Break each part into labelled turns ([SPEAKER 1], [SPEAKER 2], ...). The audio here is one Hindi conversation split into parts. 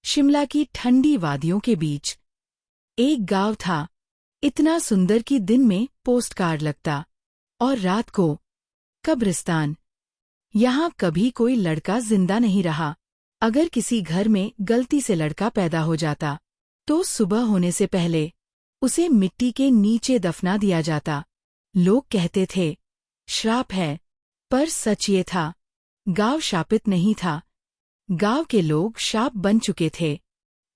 [SPEAKER 1] शिमला की ठंडी वादियों के बीच एक गांव था, इतना सुंदर कि दिन में पोस्ट कार्ड लगता और रात को कब्रिस्तान। यहाँ कभी कोई लड़का जिंदा नहीं रहा। अगर किसी घर में गलती से लड़का पैदा हो जाता तो सुबह होने से पहले उसे मिट्टी के नीचे दफना दिया जाता। लोग कहते थे श्राप है, पर सच ये था, गांव शापित नहीं था। गांव के लोग शाप बन चुके थे।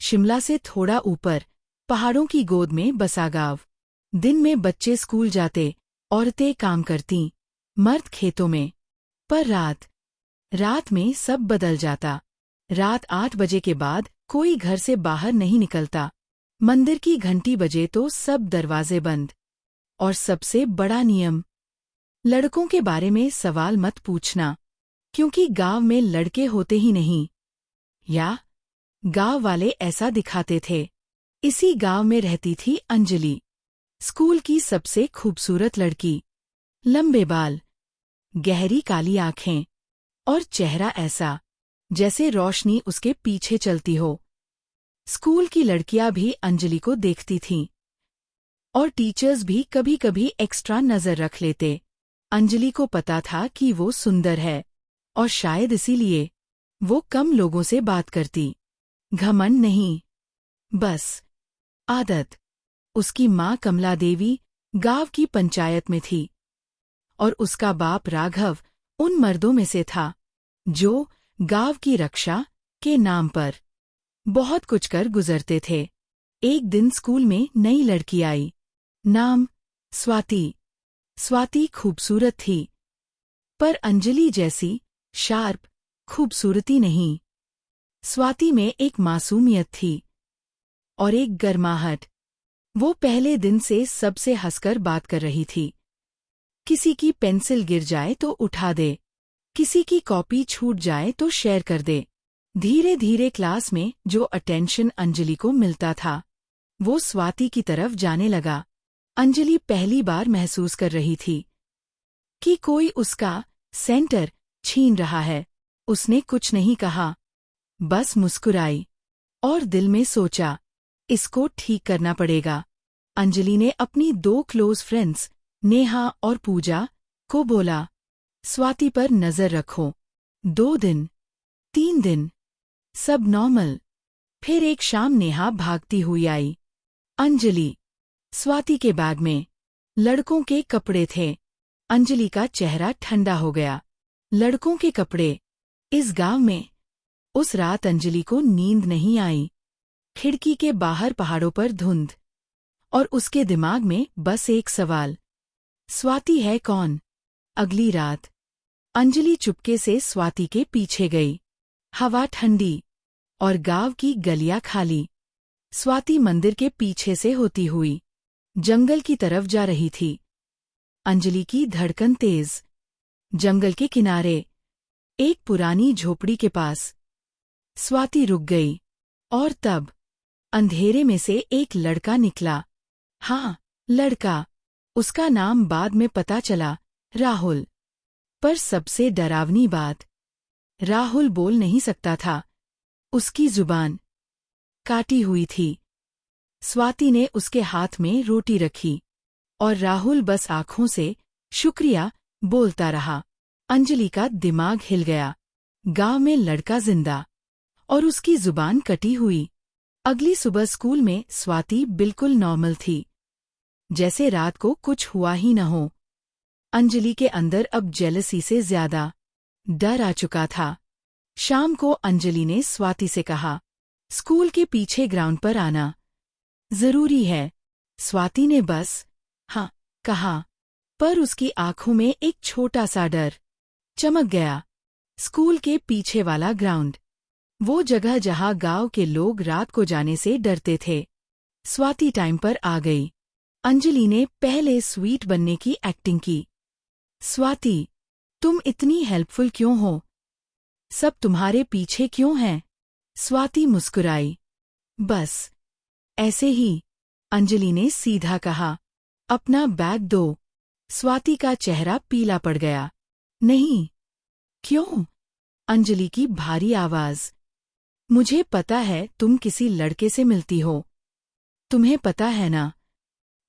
[SPEAKER 1] शिमला से थोड़ा ऊपर पहाड़ों की गोद में बसा गांव। दिन में बच्चे स्कूल जाते, औरतें काम करतीं, मर्द खेतों में। पर रात में सब बदल जाता। रात 8 बजे के बाद कोई घर से बाहर नहीं निकलता। मंदिर की घंटी बजे तो सब दरवाजे बंद। और सबसे बड़ा नियम, लड़कों के बारे में सवाल मत पूछना, क्योंकि गांव में लड़के होते ही नहीं। या गांव वाले ऐसा दिखाते थे। इसी गांव में रहती थी अंजलि, स्कूल की सबसे खूबसूरत लड़की। लंबे बाल, गहरी काली आंखें और चेहरा ऐसा जैसे रोशनी उसके पीछे चलती हो। स्कूल की लड़कियां भी अंजलि को देखती थीं और टीचर्स भी कभी कभी एक्स्ट्रा नजर रख लेते। अंजलि को पता था कि वो सुंदर है और शायद इसीलिए वो कम लोगों से बात करती। घमंड नहीं, बस आदत। उसकी माँ कमला देवी गांव की पंचायत में थी और उसका बाप राघव उन मर्दों में से था जो गांव की रक्षा के नाम पर बहुत कुछ कर गुजरते थे। एक दिन स्कूल में नई लड़की आई, नाम स्वाति। स्वाति खूबसूरत थी, पर अंजलि जैसी शार्प खूबसूरती नहीं। स्वाति में एक मासूमियत थी और एक गर्माहट। वो पहले दिन से सबसे हंसकर बात कर रही थी। किसी की पेंसिल गिर जाए तो उठा दे, किसी की कॉपी छूट जाए तो शेयर कर दे। धीरे धीरे क्लास में जो अटेंशन अंजलि को मिलता था वो स्वाति की तरफ जाने लगा। अंजलि पहली बार महसूस कर रही थी कि कोई उसका सेंटर छीन रहा है। उसने कुछ नहीं कहा, बस मुस्कुराई और दिल में सोचा, इसको ठीक करना पड़ेगा। अंजलि ने अपनी 2 क्लोज फ्रेंड्स नेहा और पूजा को बोला, स्वाति पर नजर रखो। 2 दिन, 3 दिन, सब नॉर्मल। फिर एक शाम नेहा भागती हुई आई। अंजलि, स्वाति के बैग में लड़कों के कपड़े थे। अंजलि का चेहरा ठंडा हो गया। लड़कों के कपड़े इस गांव में। उस रात अंजलि को नींद नहीं आई। खिड़की के बाहर पहाड़ों पर धुंध और उसके दिमाग में बस एक सवाल, स्वाति है कौन? अगली रात अंजलि चुपके से स्वाति के पीछे गई। हवा ठंडी और गांव की गलियां खाली। स्वाति मंदिर के पीछे से होती हुई जंगल की तरफ जा रही थी। अंजलि की धड़कन तेज। जंगल के किनारे एक पुरानी झोपड़ी के पास स्वाति रुक गई और तब अंधेरे में से एक लड़का निकला। हाँ, लड़का। उसका नाम बाद में पता चला, राहुल। पर सबसे डरावनी बात, राहुल बोल नहीं सकता था। उसकी जुबान काटी हुई थी। स्वाति ने उसके हाथ में रोटी रखी और राहुल बस आंखों से शुक्रिया बोलता रहा। अंजलि का दिमाग हिल गया। गांव में लड़का जिंदा और उसकी जुबान कटी हुई। अगली सुबह स्कूल में स्वाति बिल्कुल नॉर्मल थी, जैसे रात को कुछ हुआ ही न हो। अंजलि के अंदर अब जेलसी से ज्यादा डर आ चुका था। शाम को अंजलि ने स्वाति से कहा, स्कूल के पीछे ग्राउंड पर आना जरूरी है। स्वाति ने बस हाँ कहा, पर उसकी आंखों में एक छोटा सा डर चमक गया। स्कूल के पीछे वाला ग्राउंड, वो जगह जहां गांव के लोग रात को जाने से डरते थे। स्वाति टाइम पर आ गई। अंजलि ने पहले स्वीट बनने की एक्टिंग की। स्वाति, तुम इतनी हेल्पफुल क्यों हो? सब तुम्हारे पीछे क्यों हैं? स्वाति मुस्कुराई। बस ऐसे ही, अंजलि ने सीधा कहा। अपना बैग दो। स्वाति का चेहरा पीला पड़ गया। नहीं। क्यों? अंजलि की भारी आवाज। मुझे पता है तुम किसी लड़के से मिलती हो। तुम्हें पता है ना,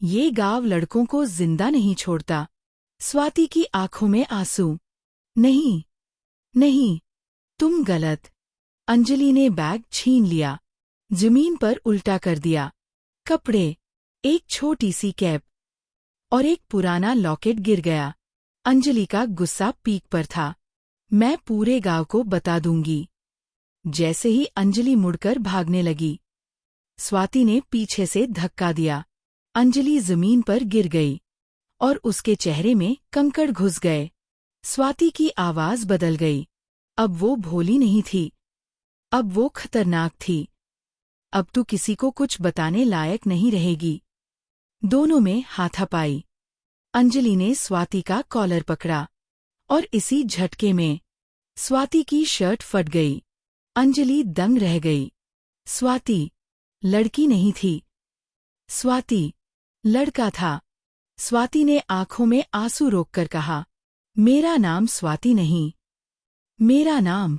[SPEAKER 1] ये गाँव लड़कों को जिंदा नहीं छोड़ता। स्वाति की आंखों में आंसू। नहीं, नहीं, तुम गलत। अंजलि ने बैग छीन लिया, जमीन पर उल्टा कर दिया। कपड़े, एक छोटी सी कैप और एक पुराना लॉकेट गिर गया। अंजलि का गुस्सा पीक पर था। मैं पूरे गांव को बता दूंगी। जैसे ही अंजलि मुड़कर भागने लगी, स्वाति ने पीछे से धक्का दिया। अंजलि जमीन पर गिर गई और उसके चेहरे में कंकड़ घुस गए। स्वाति की आवाज बदल गई। अब वो भोली नहीं थी, अब वो खतरनाक थी। अब तू किसी को कुछ बताने लायक नहीं रहेगी। दोनों में हाथापाई। अंजलि ने स्वाति का कॉलर पकड़ा और इसी झटके में स्वाति की शर्ट फट गई। अंजलि दंग रह गई। स्वाति लड़की नहीं थी, स्वाति लड़का था। स्वाति ने आंखों में आंसू रोककर कहा, मेरा नाम स्वाति नहीं, मेरा नाम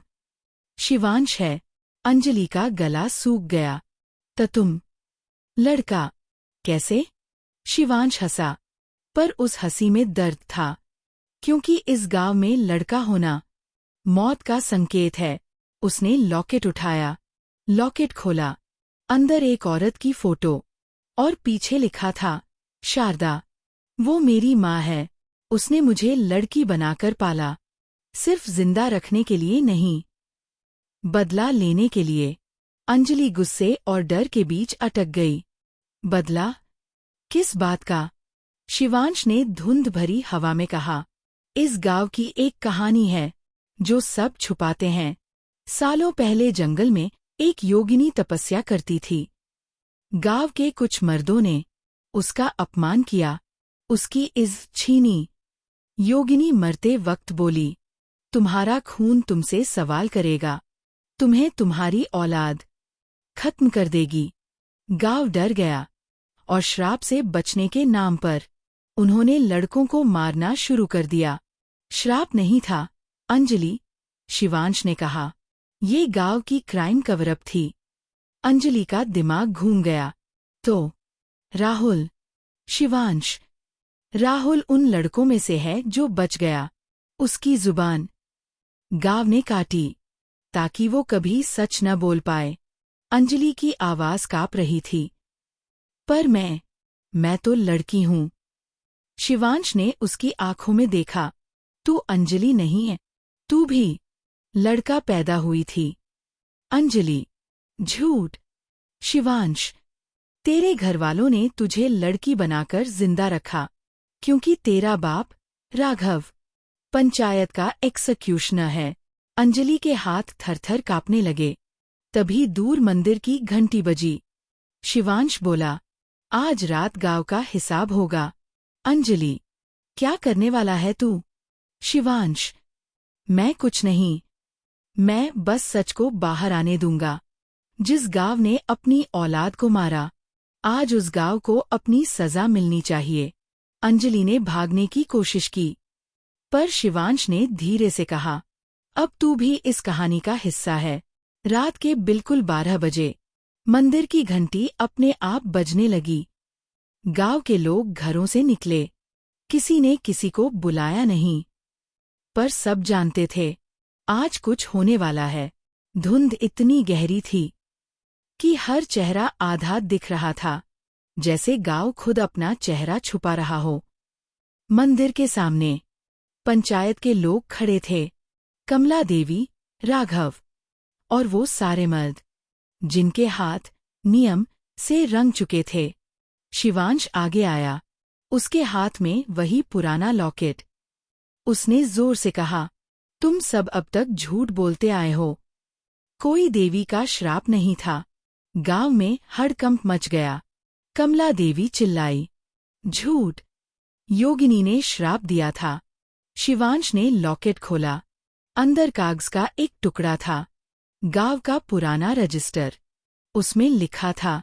[SPEAKER 1] शिवांश है। अंजलि का गला सूख गया। तो तुम लड़का कैसे? शिवांश हंसा, पर उस हंसी में दर्द था, क्योंकि इस गांव में लड़का होना मौत का संकेत है। उसने लॉकेट उठाया, लॉकेट खोला। अंदर एक औरत की फोटो और पीछे लिखा था, शारदा। वो मेरी माँ है। उसने मुझे लड़की बनाकर पाला, सिर्फ जिंदा रखने के लिए नहीं, बदला लेने के लिए। अंजलि गुस्से और डर के बीच अटक गई। बदला? किस बात का? शिवांश ने धुंध भरी हवा में कहा, इस गांव की एक कहानी है जो सब छुपाते हैं। सालों पहले जंगल में एक योगिनी तपस्या करती थी। गांव के कुछ मर्दों ने उसका अपमान किया, उसकी इज्जत छीनी। योगिनी मरते वक्त बोली, तुम्हारा खून तुमसे सवाल करेगा, तुम्हें तुम्हारी औलाद खत्म कर देगी। गांव डर गया और श्राप से बचने के नाम पर उन्होंने लड़कों को मारना शुरू कर दिया। श्राप नहीं था, अंजलि, शिवांश ने कहा। ये गांव की क्राइम कवरअप थी। अंजलि का दिमाग घूम गया। तो राहुल, शिवांश, राहुल उन लड़कों में से है जो बच गया। उसकी जुबान गांव ने काटी ताकि वो कभी सच न बोल पाए। अंजलि की आवाज कांप रही थी। पर मैं तो लड़की हूं। शिवांश ने उसकी आंखों में देखा। तू अंजलि नहीं है, तू भी लड़का पैदा हुई थी। अंजलि, झूठ। शिवांश, तेरे घरवालों ने तुझे लड़की बनाकर जिंदा रखा, क्योंकि तेरा बाप राघव पंचायत का एक्सक्यूशनर है। अंजलि के हाथ थरथर कांपने लगे। तभी दूर मंदिर की घंटी बजी। शिवांश बोला, आज रात गांव का हिसाब होगा। अंजलि, क्या करने वाला है तू? शिवांश, मैं कुछ नहीं, मैं बस सच को बाहर आने दूंगा। जिस गांव ने अपनी औलाद को मारा, आज उस गांव को अपनी सजा मिलनी चाहिए। अंजलि ने भागने की कोशिश की, पर शिवांश ने धीरे से कहा, अब तू भी इस कहानी का हिस्सा है। रात के बिल्कुल 12 बजे मंदिर की घंटी अपने आप बजने लगी। गांव के लोग घरों से निकले। किसी ने किसी को बुलाया नहीं, पर सब जानते थे आज कुछ होने वाला है। धुंध इतनी गहरी थी कि हर चेहरा आधा दिख रहा था, जैसे गांव खुद अपना चेहरा छुपा रहा हो। मंदिर के सामने पंचायत के लोग खड़े थे, कमला देवी, राघव और वो सारे मर्द जिनके हाथ नियम से रंग चुके थे। शिवांश आगे आया, उसके हाथ में वही पुराना लॉकेट। उसने जोर से कहा, तुम सब अब तक झूठ बोलते आए हो। कोई देवी का श्राप नहीं था। गांव में हड़कंप मच गया। कमला देवी चिल्लाई, झूठ, योगिनी ने श्राप दिया था। शिवांश ने लॉकेट खोला। अंदर कागज का एक टुकड़ा था, गांव का पुराना रजिस्टर। उसमें लिखा था,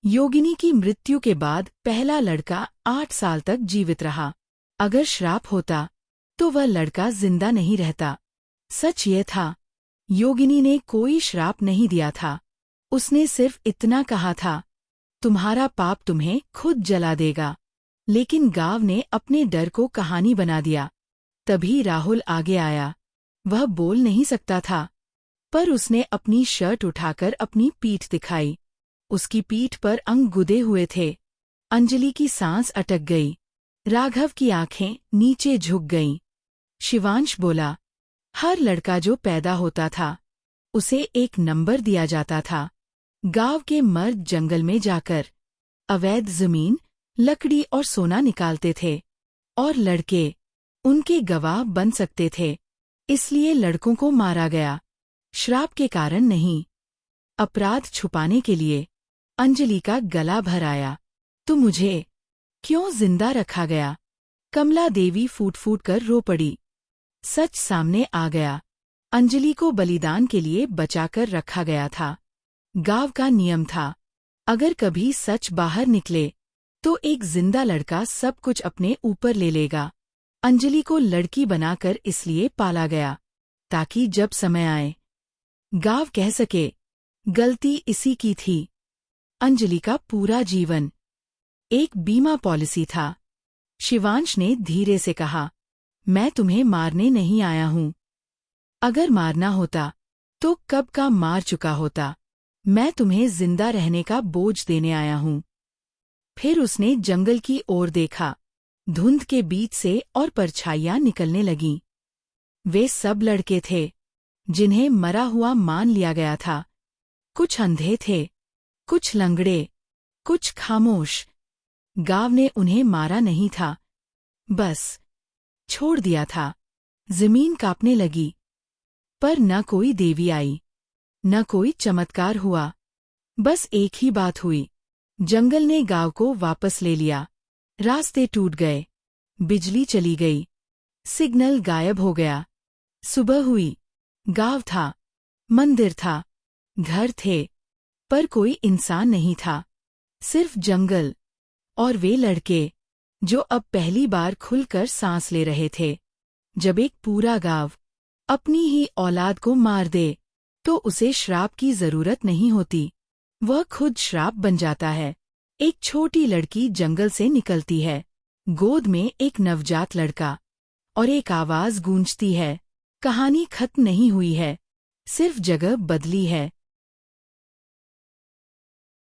[SPEAKER 1] योगिनी की मृत्यु के बाद पहला लड़का 8 साल तक जीवित रहा। अगर श्राप होता तो वह लड़का जिंदा नहीं रहता। सच ये था, योगिनी ने कोई श्राप नहीं दिया था। उसने सिर्फ इतना कहा था, तुम्हारा पाप तुम्हें खुद जला देगा। लेकिन गांव ने अपने डर को कहानी बना दिया। तभी राहुल आगे आया। वह बोल नहीं सकता था, पर उसने अपनी शर्ट उठाकर अपनी पीठ दिखाई। उसकी पीठ पर अंग गुदे हुए थे। अंजलि की सांस अटक गई। राघव की आंखें नीचे झुक गईं। शिवांश बोला, हर लड़का जो पैदा होता था उसे एक नंबर दिया जाता था। गांव के मर्द जंगल में जाकर अवैध जमीन, लकड़ी और सोना निकालते थे, और लड़के उनके गवाह बन सकते थे। इसलिए लड़कों को मारा गया, श्राप के कारण नहीं। अपराध छुपाने के लिए अंजलि का गला भर आया। तो मुझे क्यों जिंदा रखा गया? कमला देवी फूट फूट कर रो पड़ी। सच सामने आ गया। अंजलि को बलिदान के लिए बचाकर रखा गया था। गांव का नियम था, अगर कभी सच बाहर निकले तो एक जिंदा लड़का सब कुछ अपने ऊपर ले लेगा। अंजलि को लड़की बनाकर इसलिए पाला गया ताकि जब समय आए गांव कह सके, गलती इसी की थी। अंजलि का पूरा जीवन एक बीमा पॉलिसी था। शिवांश ने धीरे से कहा, मैं तुम्हें मारने नहीं आया हूं। अगर मारना होता तो कब का मार चुका होता। मैं तुम्हें जिंदा रहने का बोझ देने आया हूं। फिर उसने जंगल की ओर देखा। धुंध के बीच से और परछाइयां निकलने लगीं। वे सब लड़के थे जिन्हें मरा हुआ मान लिया गया था। कुछ अंधे थे, कुछ लंगड़े, कुछ खामोश। गांव ने उन्हें मारा नहीं था, बस छोड़ दिया था। जमीन कांपने लगी, पर न कोई देवी आई, न कोई चमत्कार हुआ। बस एक ही बात हुई, जंगल ने गांव को वापस ले लिया। रास्ते टूट गए, बिजली चली गई, सिग्नल गायब हो गया। सुबह हुई, गांव था, मंदिर था, घर थे, पर कोई इंसान नहीं था। सिर्फ जंगल और वे लड़के जो अब पहली बार खुलकर सांस ले रहे थे। जब एक पूरा गांव अपनी ही औलाद को मार दे तो उसे श्राप की जरूरत नहीं होती, वह खुद श्राप बन जाता है। एक छोटी लड़की जंगल से निकलती है, गोद में एक नवजात लड़का, और एक आवाज गूंजती है, कहानी खत्म नहीं हुई है, सिर्फ जगह बदली है।